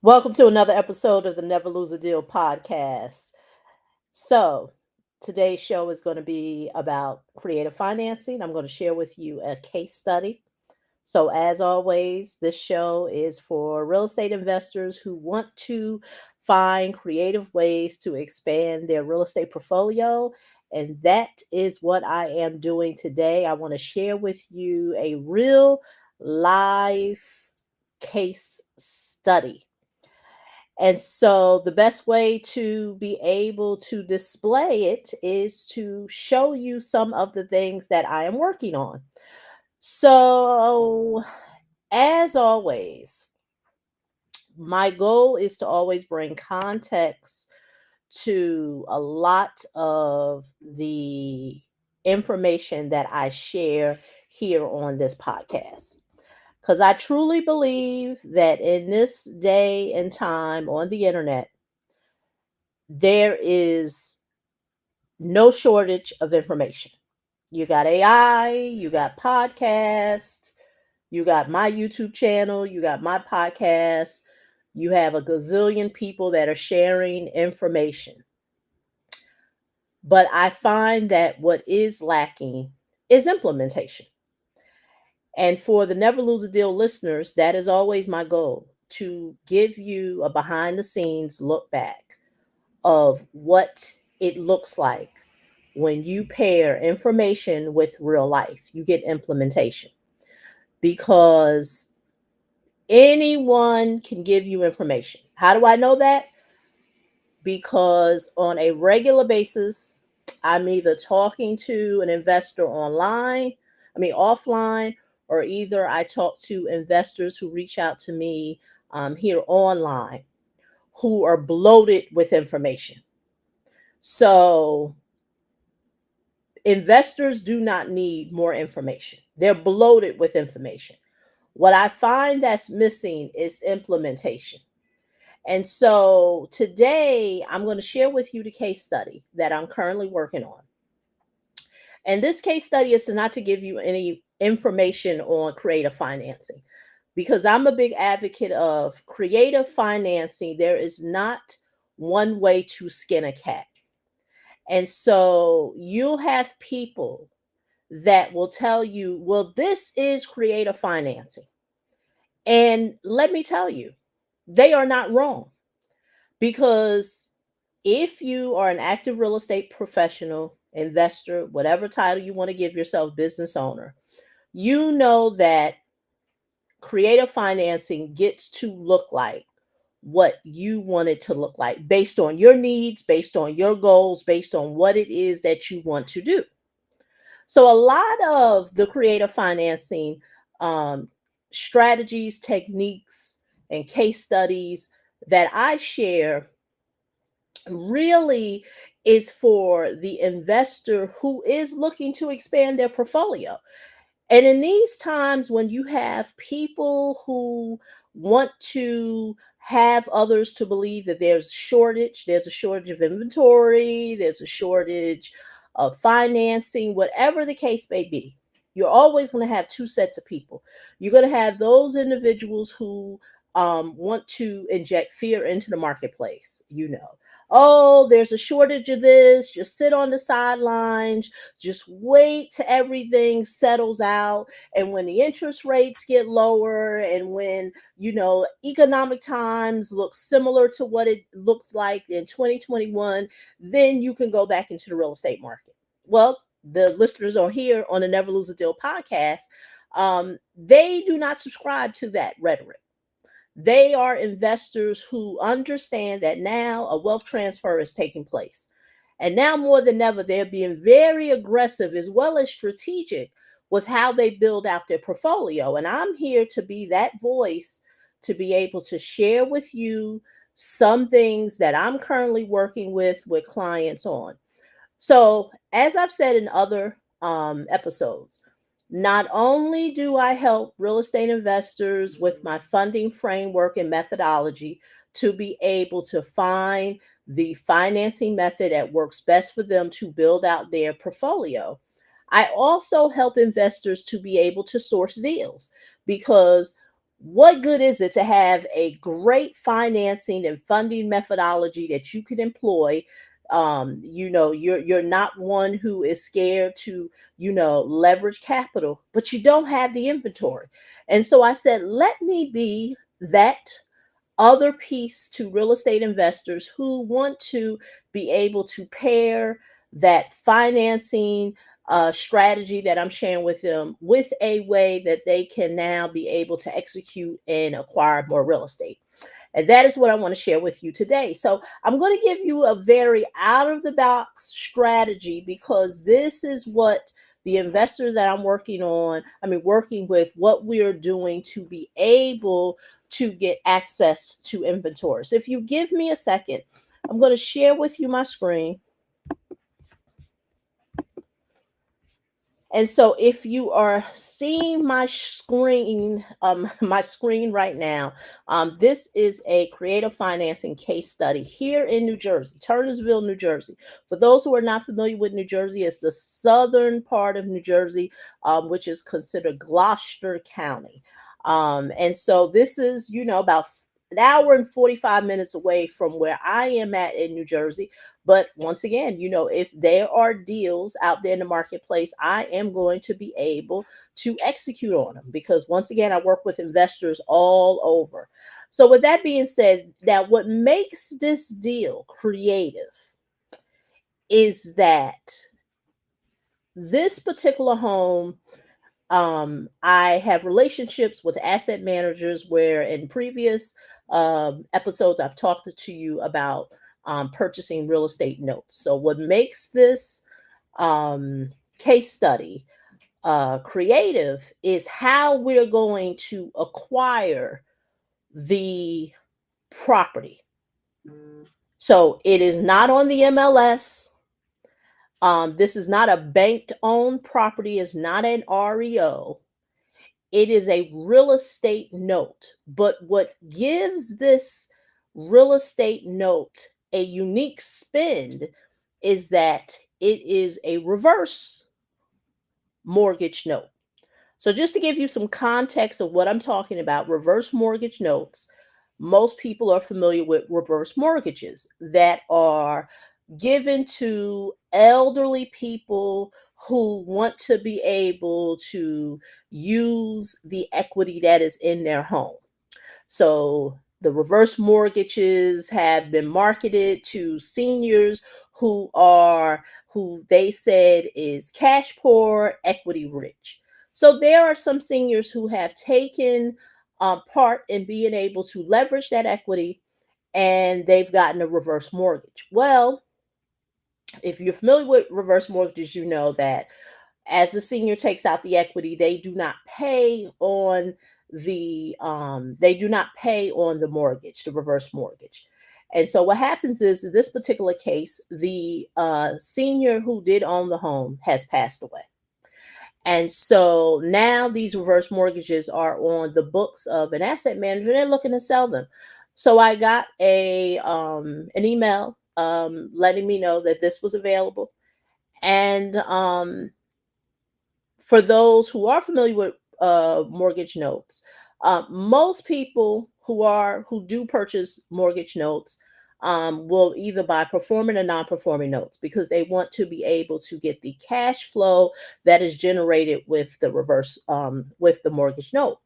Welcome to another episode of the Never Lose a Deal podcast. So, today's show is going to be about creative financing. I'm going to share with you a case study. So, as always, this show is for real estate investors who want to find creative ways to expand their real estate portfolio. And that is what I am doing today. I want to share with you a real live case study. And so the best way to be able to display it is to show you some of the things that I am working on. So, as always, my goal is to always bring context to a lot of the information that I share here on this podcast. Because I truly believe that in this day and time on the internet, there is no shortage of information. You got AI, you got podcasts, you got my YouTube channel, you got my podcast, you have a gazillion people that are sharing information. But I find that what is lacking is implementation. And for the Never Lose a Deal listeners, that is always my goal to give you a behind the scenes look back of what it looks like when you pair information with real life. You get implementation because anyone can give you information. How do I know that? Because on a regular basis, I'm either talking to an investor offline, or either I talk to investors who reach out to me here online who are bloated with information. So investors do not need more information. They're bloated with information. What I find that's missing is implementation. And so today I'm going to share with you the case study that I'm currently working on. And this case study is not to give you any information on creative financing because I'm a big advocate of creative financing. There is not one way to skin a cat. And so you'll have people that will tell you, well, this is creative financing. And let me tell you, they are not wrong because if you are an active real estate professional, investor, whatever title you want to give yourself, business owner, you know that creative financing gets to look like what you want it to look like based on your needs, based on your goals, based on what it is that you want to do. So a lot of the creative financing um, strategies, techniques, and case studies that I share really is for the investor who is looking to expand their portfolio. And in these times when you have people who want to have others to believe that there's a shortage of inventory, there's a shortage of financing, whatever the case may be, you're always going to have two sets of people. You're going to have those individuals who want to inject fear into the marketplace. Oh, there's a shortage of this, just sit on the sidelines, just wait till everything settles out. And when the interest rates get lower and when, economic times look similar to what it looks like in 2021, then you can go back into the real estate market. Well, the listeners are here on the Never Lose a Deal podcast. They do not subscribe to that rhetoric. They are investors who understand that now a wealth transfer is taking place. And now more than ever, they're being very aggressive as well as strategic with how they build out their portfolio. And I'm here to be that voice to be able to share with you some things that I'm currently working with clients on. So, as I've said in other episodes, not only do I help real estate investors with my funding framework and methodology to be able to find the financing method that works best for them to build out their portfolio, I also help investors to be able to source deals because What good is it to have a great financing and funding methodology that you can employ? You're not one who is scared to, leverage capital, but you don't have the inventory. And so I said, let me be that other piece to real estate investors who want to be able to pair that financing strategy that I'm sharing with them with a way that they can now be able to execute and acquire more real estate. And that is what I want to share with you today. So, I'm going to give you a very out of the box strategy because this is what the investors that working with, what we are doing to be able to get access to inventory. So, if you give me a second, I'm going to share with you my screen. And so if you are seeing my screen, my screen right now, this is a creative financing case study here in New Jersey, Turnersville, New Jersey. For those who are not familiar with New Jersey, it's the southern part of New Jersey, which is considered Gloucester County. And so this is, about an hour and 45 minutes away from where I am at in New Jersey. But once again, if there are deals out there in the marketplace, I am going to be able to execute on them because once again, I work with investors all over. So, with that being said, now what makes this deal creative is that this particular home, I have relationships with asset managers where in previous episodes I've talked to you about purchasing real estate notes. So, what makes this um, case study creative is how we're going to acquire the property. So, it is not on the MLS. This is not a bank owned property, it's not an REO. It is a real estate note. But what gives this real estate note a unique spin is that it is a reverse mortgage note. So, just to give you some context of what I'm talking about, reverse mortgage notes, most people are familiar with reverse mortgages that are given to elderly people who want to be able to use the equity that is in their home. So the reverse mortgages have been marketed to seniors who they said is cash poor, equity rich. So there are some seniors who have taken part in being able to leverage that equity and they've gotten a reverse mortgage. Well, if you're familiar with reverse mortgages, you know that as the senior takes out the equity, they do not pay on the mortgage, the reverse mortgage. And so what happens is in this particular case, the senior who did own the home has passed away. And so now these reverse mortgages are on the books of an asset manager. They're looking to sell them. So I got a an email letting me know that this was available. And for those who are familiar with mortgage notes, most people who do purchase mortgage notes will either buy performing or non-performing notes because they want to be able to get the cash flow that is generated with the mortgage note.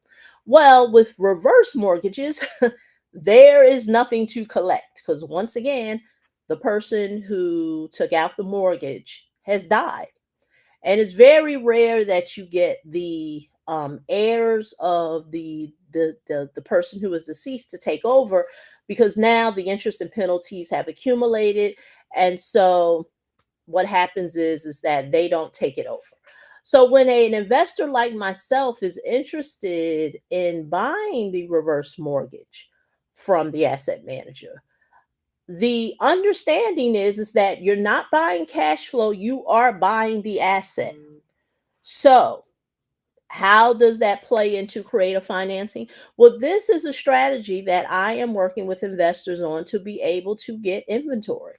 Well, with reverse mortgages, there is nothing to collect because once again, the person who took out the mortgage has died. And it's very rare that you get the heirs of the person who is deceased to take over because now the interest and penalties have accumulated, and so what happens is that they don't take it over. So when an investor like myself is interested in buying the reverse mortgage from the asset manager, the understanding is that you're not buying cash flow, you are buying the asset. So, how does that play into creative financing? Well, this is a strategy that I am working with investors on to be able to get inventory.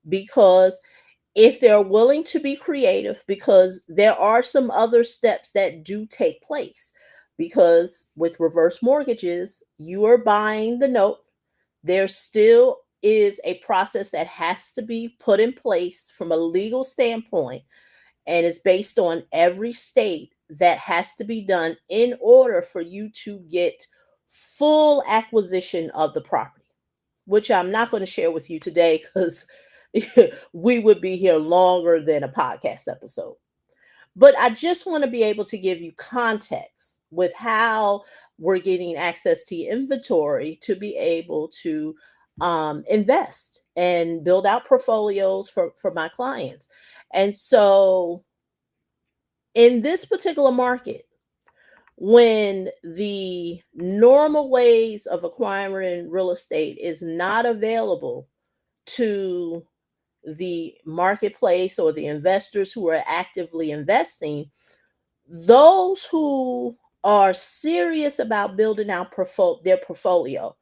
Because if they're willing to be creative, because there are some other steps that do take place. because with reverse mortgages, you are buying the note. There still is a process that has to be put in place from a legal standpoint, and it's based on every state that has to be done in order for you to get full acquisition of the property, which I'm not going to share with you today because we would be here longer than a podcast episode. But I just want to be able to give you context with how we're getting access to your inventory to be able to invest and build out portfolios for my clients. And so, in this particular market, when the normal ways of acquiring real estate is not available to the marketplace or the investors who are actively investing, those who are serious about building out their portfolio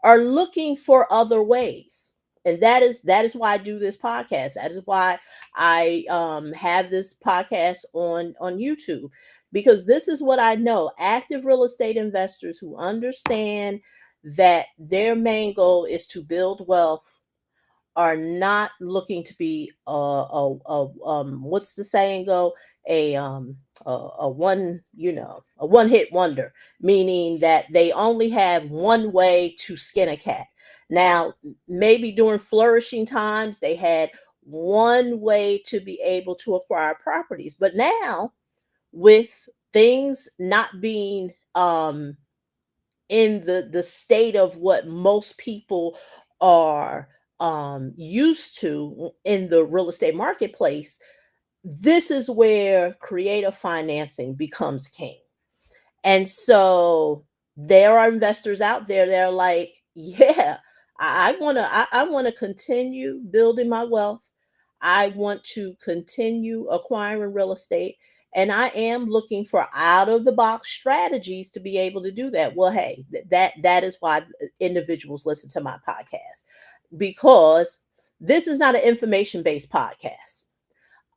are looking for other ways. And that is why I do this podcast. That is why I have this podcast on YouTube, because this is what I know: active real estate investors who understand that their main goal is to build wealth are not looking to be what's the saying go, a a one, a one hit wonder, meaning that they only have one way to skin a cat. Now, maybe during flourishing times they had one way to be able to acquire properties, but now, with things not being in the state of what most people are used to in the real estate marketplace, this is where creative financing becomes king. And so there are investors out there that are like, yeah, I want to continue building my wealth. I want to continue acquiring real estate. And I am looking for out of the box strategies to be able to do that. Well, hey, that is why individuals listen to my podcast, because this is not an information based podcast.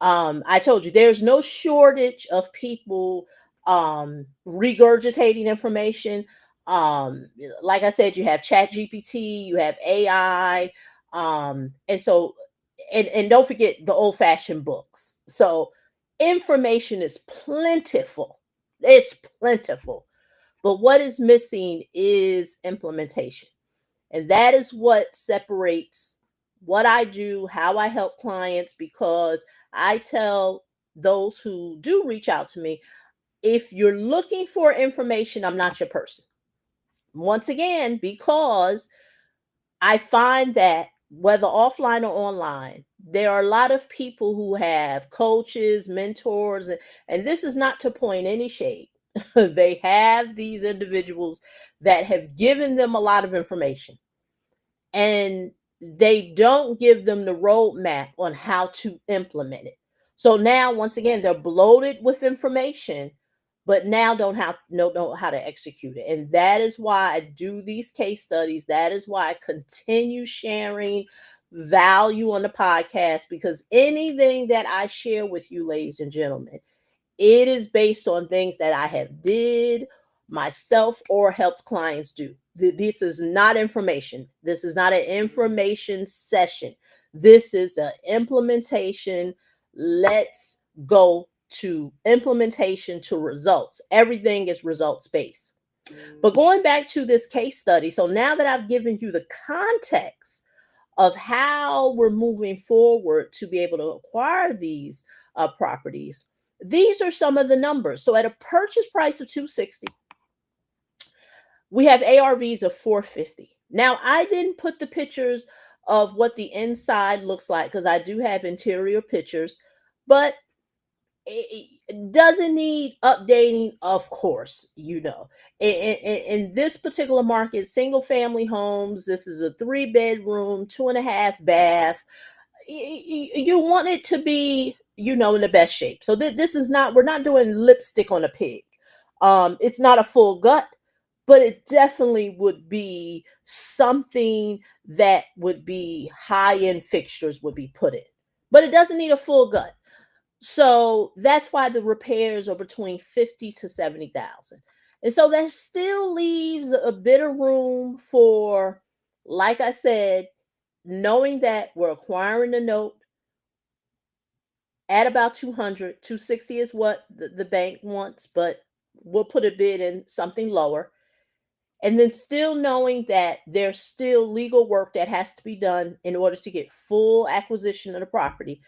I told you there's no shortage of people regurgitating information. Like I said, you have Chat GPT, you have AI, and so, and don't forget the old fashioned books. So information is plentiful. It's plentiful. But what is missing is implementation. And that is what separates what I do, how I help clients, because I tell those who do reach out to me, if you're looking for information, I'm not your person. Once again, because I find that whether offline or online, there are a lot of people who have coaches, mentors, and this is not to point any shade. They have these individuals that have given them a lot of information, and they don't give them the roadmap on how to implement it. So now, once again, they're bloated with information, but now don't know how to execute it. And that is why I do these case studies. That is why I continue sharing value on the podcast, because anything that I share with you, ladies and gentlemen, it is based on things that I have did myself or helped clients do. This is not information. This is not an information session. This is an implementation. Let's go to implementation to results. Everything is results based. But going back to this case study, so now that I've given you the context of how we're moving forward to be able to acquire these properties, these are some of the numbers. So at a purchase price of 260, we have ARVs of 450. Now, I didn't put the pictures of what the inside looks like because I do have interior pictures, but it doesn't need updating, of course. In this particular market, single family homes, this is a 3 bedroom, 2.5 bath. You want it to be, in the best shape. So this is not, we're not doing lipstick on a pig. It's not a full gut, but it definitely would be something that would be high end fixtures would be put in, but it doesn't need a full gut. So that's why the repairs are between 50 to 70,000. And so that still leaves a bit of room for, like I said, knowing that we're acquiring the note at about 200, 260 is what the bank wants, but we'll put a bid in something lower. And then still knowing that there's still legal work that has to be done in order to get full acquisition of the property,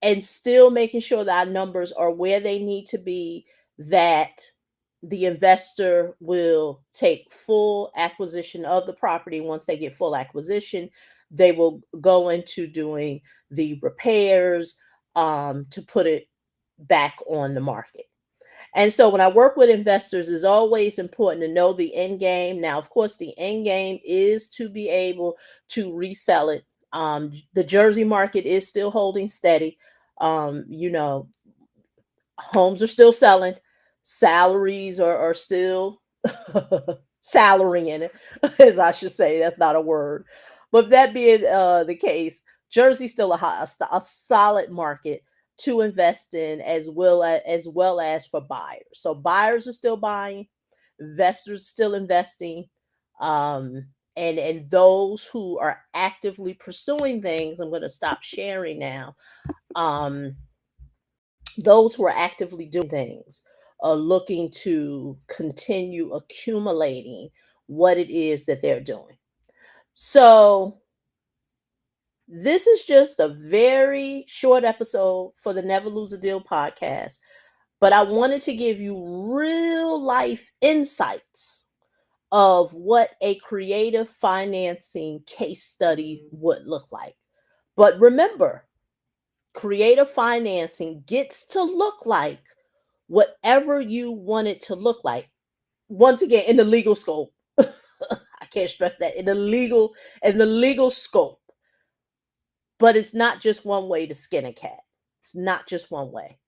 and still making sure that our numbers are where they need to be, that the investor will take full acquisition of the property. Once they get full acquisition, they will go into doing the repairs, to put it back on the market. And so when I work with investors, it's always important to know the end game. Now, of course, the end game is to be able to resell it. The Jersey market is still holding steady. You know, homes are still selling, salaries are still salarying it, as I should say. That's not a word. But that being the case, Jersey's still a solid market to invest in, as well as for buyers. So buyers are still buying, investors still investing, um, and those who are actively pursuing things. I'm going to stop sharing now. Um, those who are actively doing things are looking to continue accumulating what it is that they're doing. So, this is just a very short episode for the Never Lose a Deal podcast, but I wanted to give you real life insights of what a creative financing case study would look like. But remember, creative financing gets to look like whatever you want it to look like. Once again, in the legal scope. I can't stress that, in the legal scope. But it's not just one way to skin a cat. It's not just one way.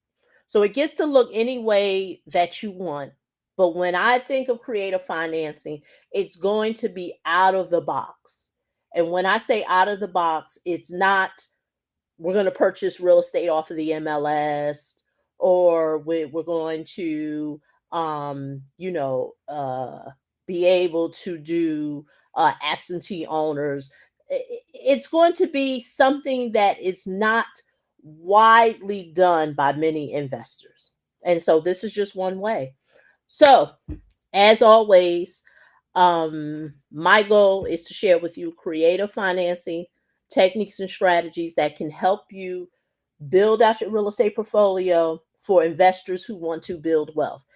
So it gets to look any way that you want. But when I think of creative financing, it's going to be out of the box. And when I say out of the box, it's not we're going to purchase real estate off of the MLS, or we're going to you know, be able to do absentee owners. It's going to be something that is not widely done by many investors, and so this is just one way. So, as always, my goal is to share with you creative financing techniques and strategies that can help you build out your real estate portfolio for investors who want to build wealth.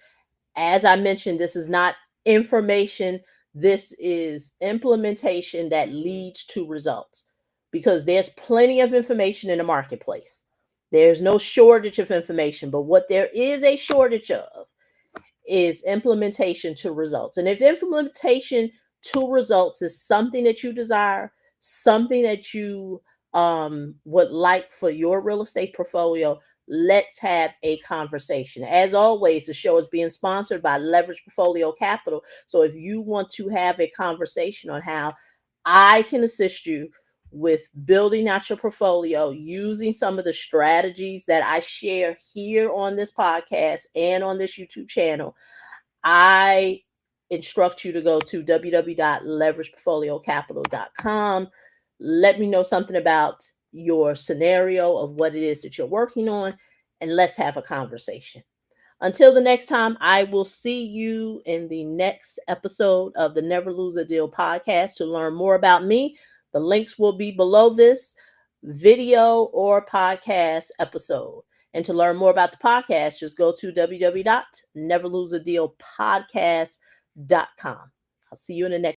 As I mentioned, this is not information, this is implementation that leads to results, because there's plenty of information in the marketplace. There's no shortage of information, but what there is a shortage of is implementation to results. And if implementation to results is something that you desire, something that you would like for your real estate portfolio, let's have a conversation. As always, the show is being sponsored by Leverage Portfolio Capital. So if you want to have a conversation on how I can assist you with building out your portfolio using some of the strategies that I share here on this podcast and on this YouTube channel, I instruct you to go to www.leverageportfoliocapital.com. Let me know something about your scenario of what it is that you're working on, and let's have a conversation. Until the next time, I will see you in the next episode of the Never Lose a Deal podcast. To learn more about me, the links will be below this video or podcast episode. And to learn more about the podcast, just go to www.neverloseadealpodcast.com. I'll see you in the next